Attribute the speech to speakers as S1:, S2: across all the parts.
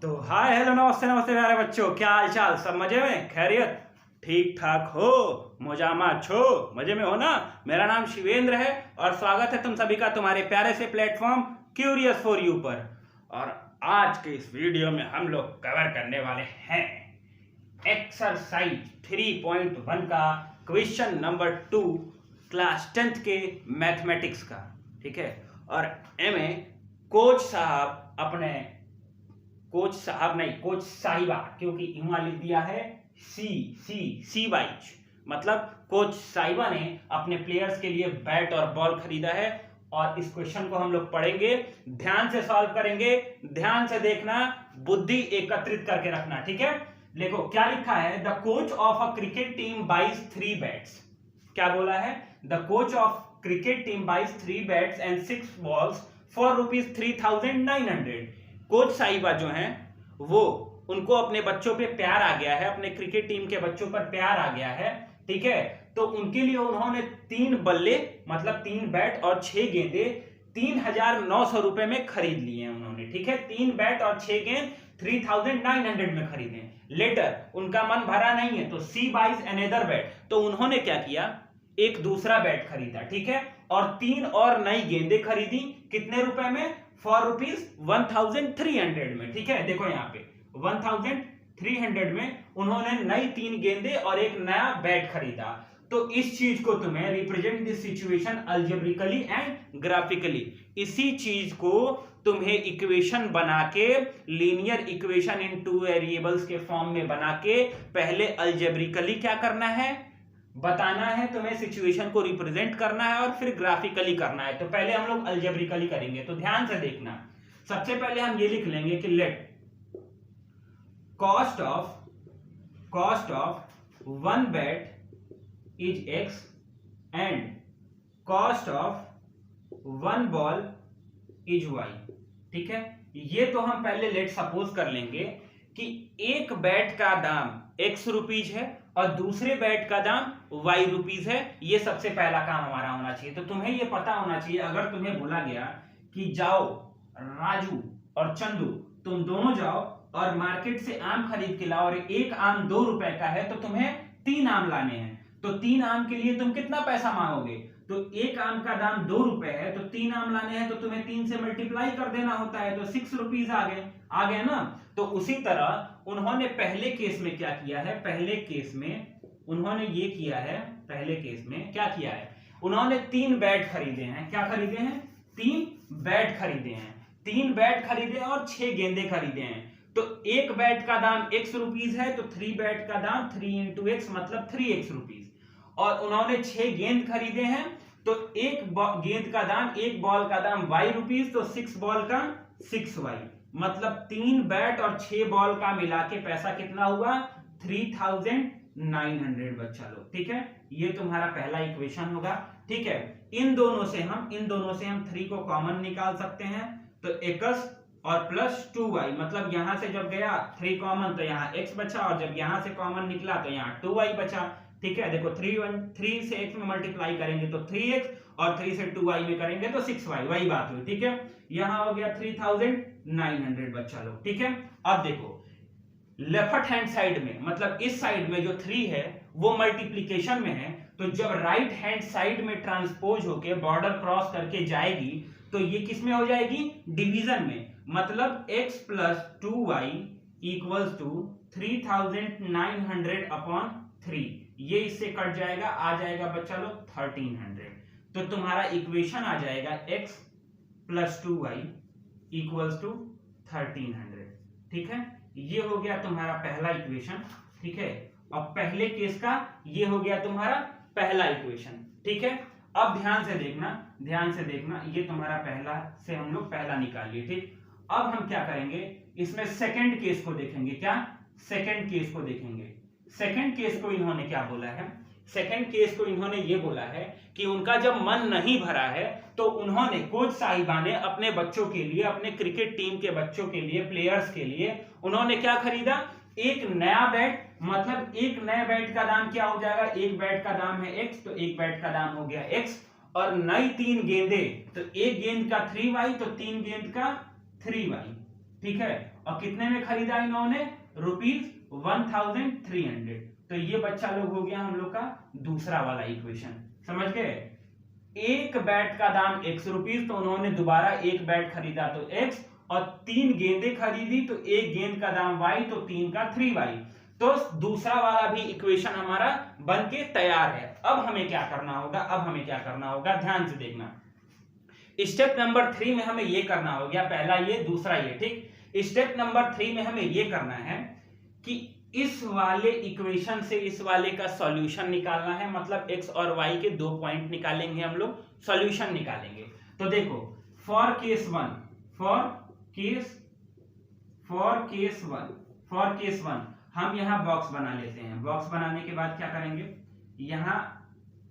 S1: तो hi hello नमस्ते नमस्ते प्यारे बच्चों, क्या हाल चाल? सब मजे में? खैरियत? ठीक ठाक हो? मोजामा छो? मजे में हो ना? मेरा नाम शिवेंद्र है और स्वागत है तुम सभी का तुम्हारे प्यारे से प्लेटफॉर्म क्यूरियस फॉर यू पर। और आज के इस वीडियो में हम लोग कवर करने वाले हैं एक्सरसाइज 3.1 का क्वेश्चन नंबर 2 क्लास 10th के मैथमेटिक्स का। ठीक है, और कोच साहिबा, क्योंकि इन्होंने लिख दिया है सी वाइज, मतलब कोच साहिबा ने अपने प्लेयर्स के लिए बैट और बॉल खरीदा है। और इस क्वेश्चन को हम लोग पढ़ेंगे, ध्यान से सॉल्व करेंगे, ध्यान से देखना, बुद्धि एकत्रित करके रखना। ठीक है, देखो क्या लिखा है, the coach of a cricket team buys 3 bats. क्या बोला है? The coach of cricket team buys 3 bats and 6 balls for ₹3,900। Coach साहिबा जो हैं वो, उनको अपने बच्चों पे प्यार आ गया है, अपने क्रिकेट टीम के बच्चों पर प्यार आ गया है। ठीक है, तो उनके लिए उन्होंने 3 बल्ले मतलब 3 बैट और 6 गेंदे 3,900 रुपए में खरीद लिए हैं उन्होंने। ठीक है, 3 बैट और 6 गेंद 3,900 में खरीदे। लेटर उनका मन भरा नहीं है तो सी बाइज अनदर बैट, तो उन्होंने क्या किया, एक दूसरा बैट खरीदा। ठीक है, और 3 और नई गेंदें खरीदी। कितने रुपए में? फॉर ₹1,300 में। ठीक है, देखो यहाँ पे 1,300 में उन्होंने नई 3 गेंदें और एक नया बैट खरीदा। तो इस चीज को तुम्हें represent this situation algebraically and graphically, इसी चीज को तुम्हें इक्वेशन बना के, लीनियर इक्वेशन इन 2 वेरिएबल्स के फॉर्म में बना के पहले अल्जेब्रिकली क्या करना है, बताना है तुम्हें, सिचुएशन को रिप्रेजेंट करना है और फिर ग्राफिकली करना है। तो पहले हम लोग अल्जेब्रिकली करेंगे, तो ध्यान से देखना। सबसे पहले हम ये लिख लेंगे कि let cost of 1 bat is X and cost of 1 ball is Y। ठीक है, ये तो हम पहले लेट सपोज कर लेंगे कि एक बैट का दाम X रुपीज है और दूसरे बैट का दाम Y रुपीज है। ये सबसे पहला काम हमारा होना चाहिए। तो तुम्हें ये पता होना चाहिए, अगर तुम्हें बोला गया कि जाओ राजू और चंदू, तुम दोनों जाओ और मार्केट से आम खरीद के लाओ, और एक आम 2 रुपए का है, तो तुम्हें 3 आम लाने हैं। तो 3 आम के लिए तुम कितना पैसा मांगोगे? तो एक आम का दाम 2 रुपए है, तो 3 आम लाने हैं तो तुम्हें 3 से मल्टीप्लाई कर देना होता है, तो 6 रुपीज आ गए ना। तो उसी तरह उन्होंने पहले केस में क्या किया है, पहले केस में उन्होंने ये किया है, पहले केस में क्या किया है, उन्होंने 3 बैट खरीदे हैं। क्या खरीदे हैं? 3 बैट खरीदे हैं। 3 बैट खरीदे और 6 गेंदे खरीदे हैं। तो एक बैट का दाम X रुपीज है, तो 3 बैट का दाम 3 into X मतलब 3X रुपीज। और उन्होंने 6 गेंद खरीदे हैं, तो एक गेंद का दाम, एक बॉल का दाम Y रुपीज, तो 6 बॉल का 6Y, मतलब 3 बैट और 6 बॉल का मिला के पैसा कितना हुआ? 3,900 बच्चा लोग। ठीक है, ये तुम्हारा पहला इक्वेशन होगा। ठीक है, इन दोनों से हम 3 को कॉमन निकाल सकते हैं, तो X और प्लस 2Y, मतलब यहां से जब गया 3 कॉमन तो यहाँ X बचा, और जब यहां से कॉमन निकला तो यहाँ 2Y बचा। ठीक है, देखो 3 से X में मल्टीप्लाई करेंगे तो 3X, और 3 से 2Y में करेंगे तो 6Y, वही बात हुई। ठीक है, यहां हो गया 3,900 बच्चा लोग। ठीक है, अब देखो लेफ्ट हैंड साइड में, मतलब इस साइड में जो 3 है वो मल्टीप्लीकेशन में है, तो जब राइट हैंड साइड में ट्रांसपोज होके बॉर्डर क्रॉस करके जाएगी तो ये किस में हो जाएगी? डिवीजन में, मतलब x plus 2y equals to 3,900 upon 3। ये इससे कट जाएगा, आ जाएगा बच्चा लोग 1,300। तो तुम्हारा इक्वेशन आ जाएगा x plus 2y equals to 1,300। ठीक है, ये हो गया तुम्हारा पहला इक्वेशन। ठीक है, अब पहले केस का ये हो गया तुम्हारा पहला इक्वेशन। ठीक है, अब ध्यान से देखना, ये तुम्हारा पहला से हम लोग पहला निकाल लिए। ठीक, अब हम क्या करेंगे, इसमें सेकंड केस को देखेंगे। क्या? सेकंड केस को देखेंगे। सेकंड केस को इन्होंने क्या बोला है? सेकंड केस को इन्होंने ये बोला है कि उनका जब मन नहीं भरा है तो उन्होंने, कोच साहिबा ने अपने बच्चों के लिए, अपने क्रिकेट टीम के बच्चों के लिए, प्लेयर्स के लिए उन्होंने क्या खरीदा? एक नया बैट, मतलब एक नए बैट का दाम क्या हो जाएगा? एक बैट का दाम है X, तो एक बैट का दाम हो गया X, और नई 3 गेंदें, तो एक गेंद का 3Y, तो 3 गेंद का 3Y। ठीक है, और कितने में खरीदा इन्होंने, ₹1300। तो ये बच्चा लोग हो गया हम लोग का दूसरा वाला इक्वेशन, समझ गए। एक बैट का दाम ₹X, तो उन्होंने दोबारा एक बैट खरीदा तो X, और 3 गेंदें खरीदी तो एक गेंद का दाम Y, तो 3 का 3Y। तो दूसरा वाला भी इक्वेशन हमारा बन के तैयार है। अब हमें क्या करना होगा, ध्यान से देखना। स्टेप नंबर 3 में हमें ये करना हो गया, पहला ये दूसरा ये, ठीक। स्टेप नंबर 3 में हमें ये करना है कि इस वाले इक्वेशन से इस वाले का सॉल्यूशन निकालना है, मतलब x और y के 2 पॉइंट निकालेंगे हम लोग, सॉल्यूशन निकालेंगे। तो देखो फॉर केस 1 हम यहाँ बॉक्स बना लेते हैं। बॉक्स बनाने के बाद क्या करेंगे, यहाँ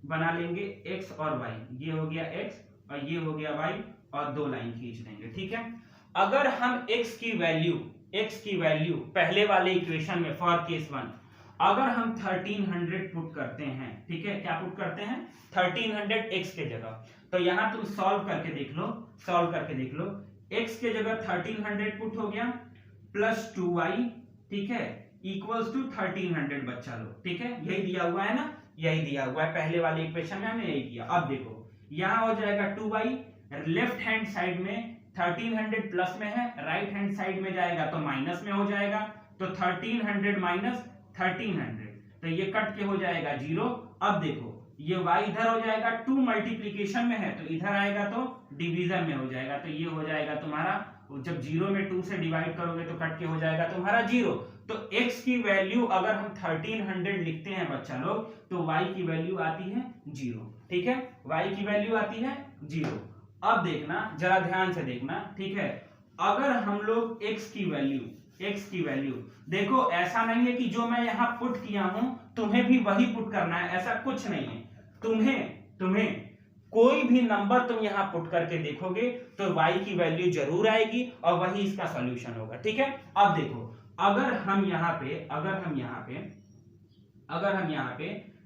S1: बना लेंगे x और y, ये हो गया x और ये हो गया y, और 2 लाइन खींच देंगे, ठीक है। अगर हम x की वैल्यू पहले वाले इक्वेशन में फॉर केस 1 अगर हम 1300 पुट करते हैं, ठीक है, क्या पुट करते हैं, 1300 x के जगह, तो यहां तुम सॉल्व करके देख लो, x के जगह 1300 पुट हो गया प्लस 2y, ठीक है, इक्वल्स टू 1300 बच्चा लो, ठीक है, यही दिया हुआ है ना, यही दिया हुआ है पहले वाले इक्वेशन में, हमने यही किया। अब देखो यहां हो जाएगा 2y, लेफ्ट हैंड साइड में 1300 प्लस में है, राइट हैंड साइड में जाएगा तो माइनस में हो जाएगा, तो 1300 माइनस 1300, तो ये कट के हो जाएगा 0। अब देखो ये y इधर हो जाएगा, 2 मल्टीप्लीकेशन में है तो इधर आएगा तो डिवीजन में हो जाएगा, तो ये हो जाएगा तुम्हारा, जब 0 में 2 से डिवाइड करोगे तो कट के हो जाएगा तुम्हारा 0। तो x की वैल्यू अगर हम 1300 लिखते हैं बच्चा लोग, तो y की वैल्यू आती है 0, ठीक है, y की वैल्यू आती है 0। अब देखना, जरा ध्यान से देखना, ठीक है, अगर हम लोग x की वैल्यू देखो, ऐसा नहीं है कि जो मैं यहां पुट किया हूं तुम्हें भी वही पुट करना है, ऐसा कुछ नहीं है। तुम्हें कोई भी नंबर तुम यहां पुट करके देखोगे तो y की वैल्यू जरूर आएगी और वही इसका सॉल्यूशन होगा, ठीक है। अब देखो अगर हम यहां पे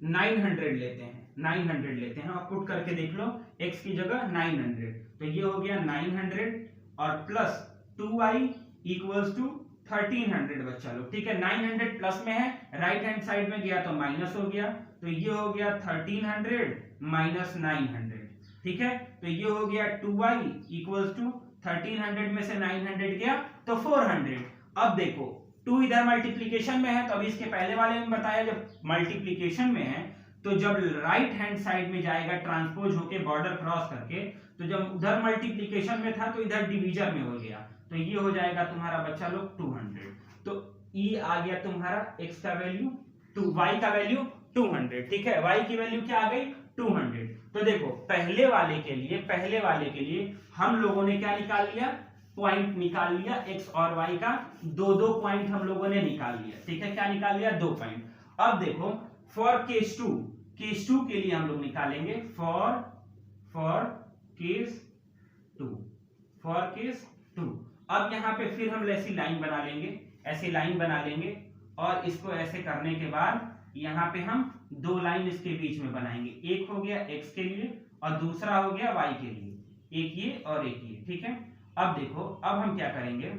S1: 900 लेते हैं और पुट करके देख लो, x की जगह 900, तो ये हो गया 900 और प्लस 2y इक्वल्स टू 1300 बच्चा लोग, ठीक है, 900 प्लस में है, राइट हैंड साइड में गया तो माइनस हो गया, तो ये हो गया 1300 माइनस 900, ठीक है, तो ये हो गया 2y इक्वल्स टू 1300 में से 900 गया तो 400। अब देखो 2 इधर मल्टीप्लीकेशन में है, तो अभी इसके पहले वाले में बताया जब मल्टीप्लीकेशन में है तो जब राइट हैंड साइड में जाएगा ट्रांसपोज होके बॉर्डर क्रॉस करके, तो जब उधर मल्टीप्लीकेशन में था तो इधर डिवीजन में हो गया, तो ये हो जाएगा तुम्हारा बच्चा लोग 200। तो e आ गया तुम्हारा x का वैल्यू, y का वैल्यू 200, ठीक है, y की वैल्यू क्या आ गई 200। तो देखो पहले वाले के लिए हम लोगों ने क्या निकाल लिया, पॉइंट निकाल लिया, x और y का 2 पॉइंट हम लोगों ने निकाल लिया, ठीक है, क्या निकाल लिया, 2 पॉइंट। अब देखो फॉर केस 2 के लिए हम लोग निकालेंगे फॉर केस 2। अब यहाँ पे फिर हम ऐसी लाइन बना लेंगे, और इसको ऐसे करने के बाद यहाँ पे हम 2 लाइन इसके बीच में बनाएंगे, एक हो गया x के लिए और दूसरा हो गया y के लिए, एक ये और एक ये, ठीक है। अब देखो अब हम क्या करेंगे,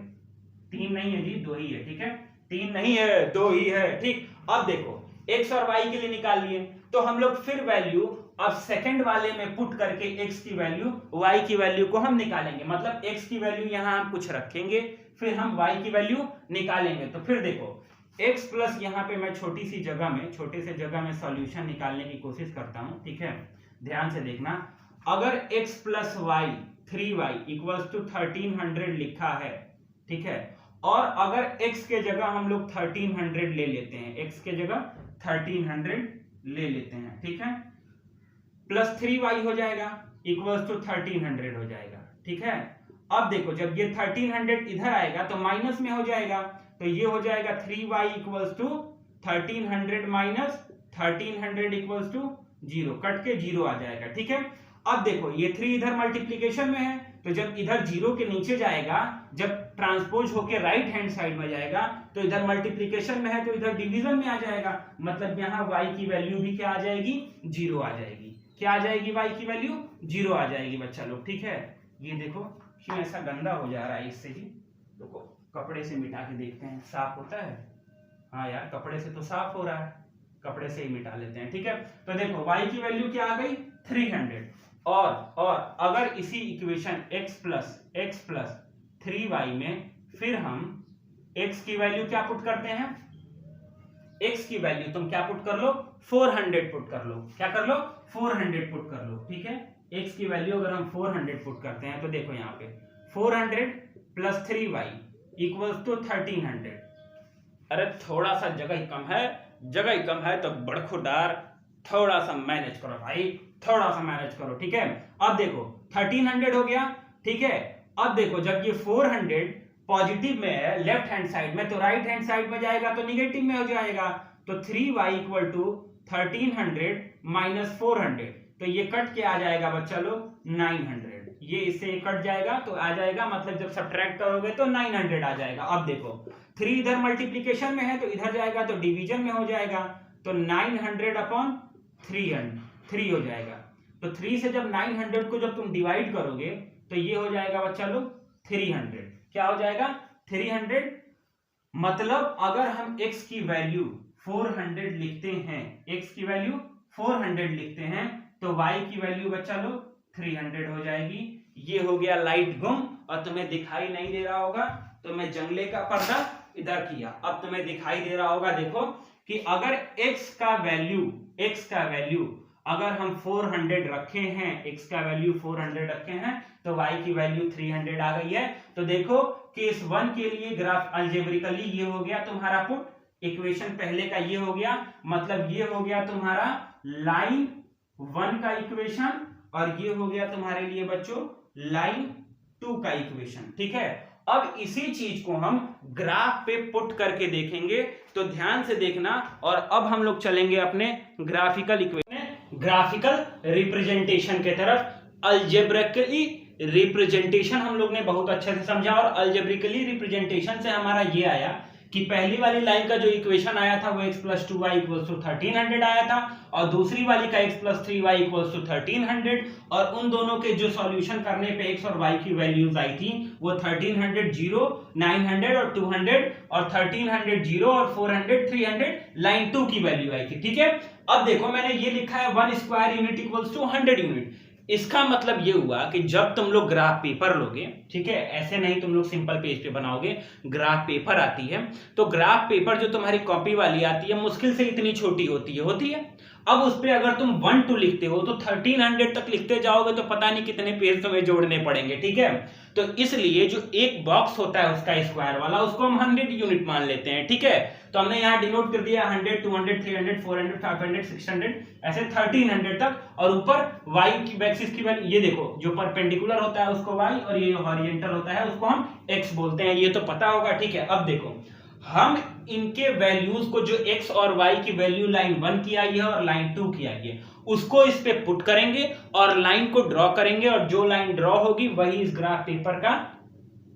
S1: 3 नहीं है जी 2 ही है, ठीक है, 3 नहीं है 2 ही है, ठीक। अब देखो x और y के लिए निकाल लिए, तो हम लोग फिर वैल्यू अब सेकंड वाले में पुट करके x की वैल्यू y की वैल्यू को हम निकालेंगे, मतलब x की वैल्यू यहां हम कुछ रखेंगे, फिर हम y की वैल्यू निकालेंगे। तो फिर देखो x प्लस यहाँ पे मैं छोटे से जगह में सॉल्यूशन निकालने की कोशिश करता हूं, ठीक है, ध्यान से देखना। अगर x plus y 3y equals to 1300 लिखा है, ठीक है, और अगर x के जगह हम लोग 1300 ले लेते हैं, x के जगह 1300 ले लेते हैं, ठीक है, प्लस 3y हो जाएगा इक्वल्स टू 1300 हो जाएगा, ठीक है। अब देखो जब ये 1300 इधर आएगा तो माइनस में हो जाएगा, तो ये हो जाएगा 3y equals to 1300 minus 1300 equals to 0, cut के 0 आ जाएगा, ठीक है। अब देखो ये 3 इधर मल्टीप्लीकेशन में है, तो जब इधर 0 के नीचे जाएगा, जब ट्रांसपोज होके राइट हैंड साइड में जाएगा, तो इधर मल्टीप्लीकेशन में है तो इधर डिवीजन में आ जाएगा, मतलब यहाँ y की वैल्यू भी क्या आ जाएगी, 0 आ जाएगी। क्या आ जाएगी, y की वैल्यू 0 आ जाएगी बच्चा लोग, ठीक है। ये देखो क्यों ऐसा गंदा हो जा रहा है इससे जी, देखो कपड़े से मिटा के देखते हैं साफ होता है। हाँ यार कपड़े से तो साफ हो रहा है, कपड़े से ही मिटा लेते हैं। ठीक है, तो देखो y की वैल्यू क्या आ गई 300, और अगर इसी इक्वेशन x प्लस 3y में फिर हम x की वैल्यू क्या पुट करते हैं, x की वैल्यू तुम क्या पुट कर लो 400 पुट कर लो, क्या कर लो 400 पुट कर लो। ठीक है, x की वैल्यू अगर हम 400 पुट करते हैं तो देखो यहाँ पे 400 प्लस 3y इक्वल्स टू 1300। अरे थोड़ा सा जगह ही कम है तो बड़खुरदार थोड़ा सा मैनेज करो भाई, थोड़ा सा मैनेज करो। ठीक है, अब देखो 1300 हो गया। ठीक है, अब देखो जब ये 400 पॉजिटिव में है लेफ्ट हैंड साइड में, तो राइट हैंड साइड में जाएगा तो निगेटिव में हो जाएगा। तो 3y इक्वल टू 1300 माइनस 400, तो ये कट के आ जाएगा बच्चा लोग 900। ये इससे कट जाएगा तो आ जाएगा, मतलब जब सब्ट्रैक्ट करोगे तो 900 आ जाएगा। अब देखो 3 इधर मल्टीप्लीकेशन में है तो इधर जाएगा तो डिवीजन में हो जाएगा, तो 900 अपॉन 3 हो जाएगा। तो 3 से जब 900 को जब तुम डिवाइड करोगे तो ये हो जाएगा बच्चा लोग 300। क्या हो जाएगा 300। मतलब अगर हम x की वैल्यू 400 लिखते हैं, x की वैल्यू 400 लिखते हैं तो y की वैल्यू बच्चा लोग 300 हो जाएगी। ये हो गया लाइट गुम और तुम्हें दिखाई नहीं दे रहा होगा, तो मैं जंगले का पर्दा इधर किया, अब तुम्हें दिखाई दे रहा होगा। देखो कि अगर x का वैल्यू अगर हम 400 रखे हैं, x का वैल्यू 400 रखे हैं तो y की वैल्यू 300 आ गई है। तो देखो केस 1 के लिए ग्राफ अलजेब्रिकली ये हो गया तुम्हारा पुट, इक्वेशन पहले का ये हो गया, मतलब ये हो गया तुम्हारा लाइन 1 का इक्वेशन, और ये हो गया तुम्हारे लिए बच्चों लाइन 2 का इक्वेशन। ठीक है, अब इसी चीज को हम ग्राफ पे पुट करके देखेंगे, तो ध्यान से देखना। और अब हम लोग चलेंगे अपने ग्राफिकल रिप्रेजेंटेशन के तरफ। अलजेब्रिकली रिप्रेजेंटेशन हम लोग ने बहुत अच्छे से समझा, और अलजेब्रिकली रिप्रेजेंटेशन से हमारा ये आया कि पहली वाली लाइन का जो इक्वेशन आया था वो x plus 2y equals to 1300 आया था, और दूसरी वाली का x plus 3y equals to 1300, और उन दोनों के जो सॉल्यूशन करने पे x और y की वैल्यूज आई थी वो 1300 0 900 और 200, और 1300 0 और 400 300 लाइन 2 की वैल्यू आई थी। ठीक है, अब देखो मैंने ये लिखा है 1 square unit equals to 100 unit. इसका मतलब ये हुआ कि जब तुम लोग ग्राफ पेपर लोगे, ठीक है, ऐसे नहीं तुम लोग सिंपल पेज पे बनाओगे, ग्राफ पेपर आती है, तो ग्राफ पेपर जो तुम्हारी कॉपी वाली आती है मुश्किल से इतनी छोटी होती है। अब उस पे अगर तुम 1 2 लिखते हो तो 1300 तक लिखते जाओगे तो पता नहीं कितने पेज तुम्हें जोड़ने पड़ेंगे। ठीक है, तो इसलिए जो एक बॉक्स होता है उसका स्क्वायर वाला, उसको हम 100 यूनिट मान लेते हैं। ठीक है, तो हमने यहाँ डिनोट कर दिया 100 200 300 400 500 600 ऐसे 1300 तक, और ऊपर y की एक्सिस की वैल्यू ये देखो, जो परपेंडिकुलर होता है उसको y और ये हॉरिजॉन्टल होता है उसको हम x बोलते हैं, ये तो पता होगा। ठीक है, अब देखो हम इनके वैल्यूज को, जो x और y की वैल्यू लाइन 1 की आई है और लाइन 2 की आई है, उसको इस पे पुट करेंगे और लाइन को ड्रॉ करेंगे, और जो लाइन ड्रॉ होगी वही इस ग्राफ पेपर का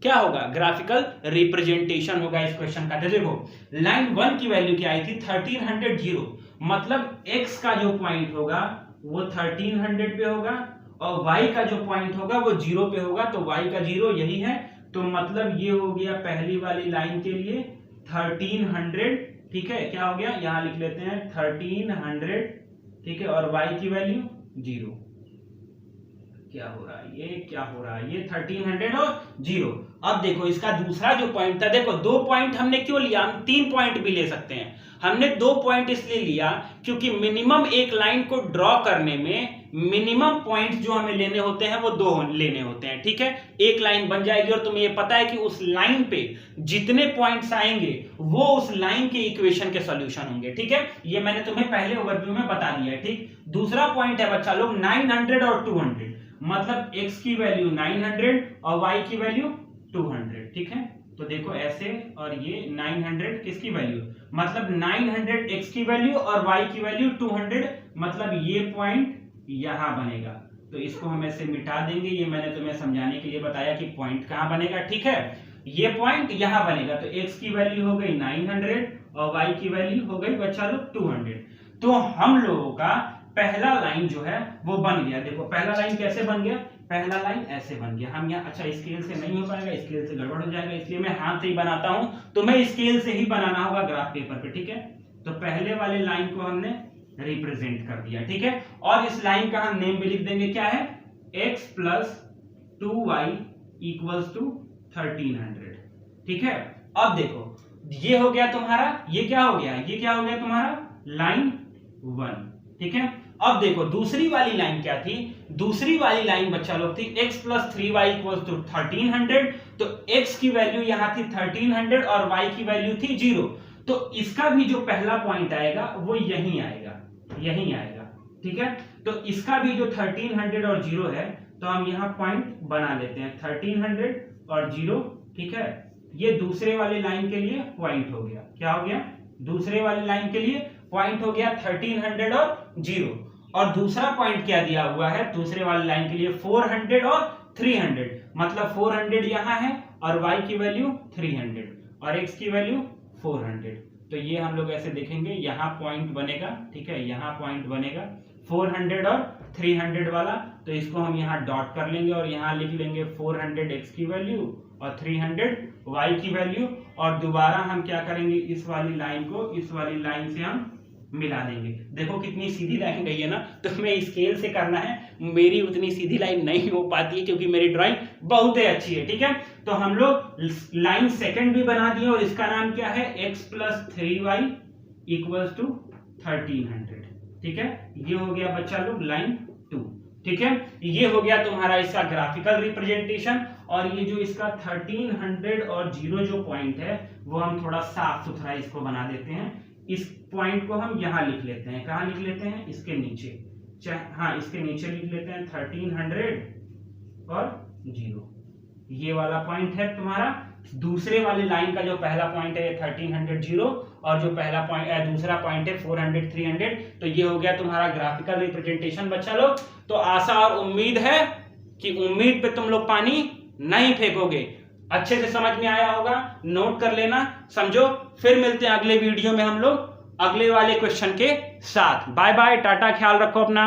S1: क्या होगा, ग्राफिकल रिप्रेजेंटेशन होगा इस क्वेश्चन का। तो देखो लाइन 1 की वैल्यू क्या आई थी 1300 0, मतलब x का जो पॉइंट होगा वो 1300 पे होगा, और y का जो पॉइंट होगा वो 0 पे होगा, तो y का 0 यही है। तो मतलब ये हो गया पहली वाली लाइन के लिए 1300। ठीक है, क्या हो गया, यहां लिख लेते हैं 1300। ठीक है, और y की वैल्यू 0। क्या हो रहा है ये 1300 और 0। अब देखो इसका दूसरा जो पॉइंट था, देखो 2 पॉइंट हमने क्यों लिया, हम 3 पॉइंट भी ले सकते हैं। हमने 2 पॉइंट इसलिए लिया क्योंकि मिनिमम एक लाइन को ड्रॉ करने में मिनिमम पॉइंट्स जो हमें लेने होते हैं वो 2 लेने होते हैं। ठीक है, एक लाइन बन जाएगी और तुम्हें ये पता है कि उस लाइन पे जितने पॉइंट्स आएंगे वो उस लाइन के इक्वेशन के सॉल्यूशन होंगे। ठीक है, ये मैंने तुम्हें पहले ओवरव्यू में बता दिया है। ठीक, दूसरा पॉइंट है बच्चा लोग 900 और 200, मतलब x की वैल्यू 900 और y की वैल्यू 200। ठीक है, तो देखो ऐसे, और ये 900 किसकी वैल्यू, मतलब 900 x की वैल्यू और y की वैल्यू 200, मतलब ये पॉइंट यहां बनेगा। तो इसको हम ऐसे मिटा देंगे, ये मैंने तुम्हें समझाने के लिए बताया कि पॉइंट कहां बनेगा। ठीक है, ये पॉइंट यहां बनेगा, तो x की वैल्यू हो गई 900 और y की वैल्यू हो गई बच्चा लोग 200। तो हम लोगों का पहला लाइन जो है वो बन गया। देखो पहला लाइन कैसे बन गया, पहला लाइन ऐसे बन गया। हम यहाँ अच्छा स्केल से नहीं हो पाएगा, स्केल से गड़बड़ हो जाएगा, इसलिए मैं हाथ से ही बनाता हूं। तो मैं स्केल से ही बनाना होगा ग्राफ पेपर पे, ठीक है। तो पहले वाले लाइन को हमने रिप्रेजेंट कर दिया, ठीक है। और इस लाइन का हम नेम भी लिख देंगे, क्या है, x + 2y = 1300, ठीक है। अब देखो ये हो गया तुम्हारा, ये क्या हो गया, ये क्या हो गया तुम्हारा लाइन 1, ठीक है। अब देखो दूसरी वाली लाइन क्या थी, दूसरी वाली लाइन बच्चा लोग थी x + 3y = 1300। तो x की वैल्यू यहां थी 1300 और y की वैल्यू थी 0। तो इसका भी जो पहला पॉइंट आएगा वो यहीं आएगा, यहीं आएगा, ठीक है। तो इसका भी जो 1300 और 0 है, तो हम यहां पॉइंट बना लेते हैं 1300 और 0, ठीक है। ये दूसरे वाली लाइन के लिए पॉइंट हो गया, क्या हो गया, दूसरे वाली लाइन के लिए पॉइंट हो गया 1300 और 0। और दूसरा पॉइंट क्या दिया हुआ है दूसरे वाली लाइन के लिए, 400 और 300, मतलब 400 यहां है और y की वैल्यू 300 और x की वैल्यू 400। तो ये हम लोग ऐसे देखेंगे, यहाँ पॉइंट बनेगा, ठीक है, यहाँ पॉइंट बनेगा 400 और 300 वाला। तो इसको हम यहाँ डॉट कर लेंगे और यहाँ लिख लेंगे 400 x की वैल्यू और 300 y की वैल्यू। और दोबारा हम क्या करेंगे, इस वाली लाइन को इस वाली लाइन से हम मिला देंगे। देखो कितनी सीधी लाइन गई है ना। तो मैं स्केल से करना है, मेरी उतनी सीधी लाइन नहीं हो पाती है क्योंकि मेरी ड्राइंग बहुत ही अच्छी है, ठीक है। तो हम लोग लाइन सेकंड भी बना दिए और इसका नाम क्या है, x + 3y = 1300, ठीक है। ये हो गया बच्चा लोग लाइन 2, ठीक है। ये हो गया तुम्हारा इसका ग्राफिकल रिप्रेजेंटेशन। और ये जो इसका 1300 और 0 जो पॉइंट है वो हम थोड़ा साफ सुथरा इसको बना देते हैं। इस पॉइंट को हम यहाँ लिख लेते हैं, कहाँ लिख लेते हैं, इसके नीचे, हाँ इसके नीचे लिख लेते हैं 1300 और 0। ये वाला पॉइंट है तुम्हारा। दूसरे वाली लाइन का जो पहला पॉइंट है 1300 0 और जो पहला पॉइंट दूसरा पॉइंट है 400 300। तो ये हो गया तुम्हारा ग्राफिकल रिप्रेजेंटेशन बच्चा लोग। तो आशा और उम्मीद है कि उम्मीद पे तुम लोग पानी नहीं फेंकोगे। अच्छे से समझ में आया होगा, नोट कर लेना, समझो। फिर मिलते हैं अगले वीडियो में हम लोग अगले वाले क्वेश्चन के साथ। बाय बाय, टाटा, ख्याल रखो अपना।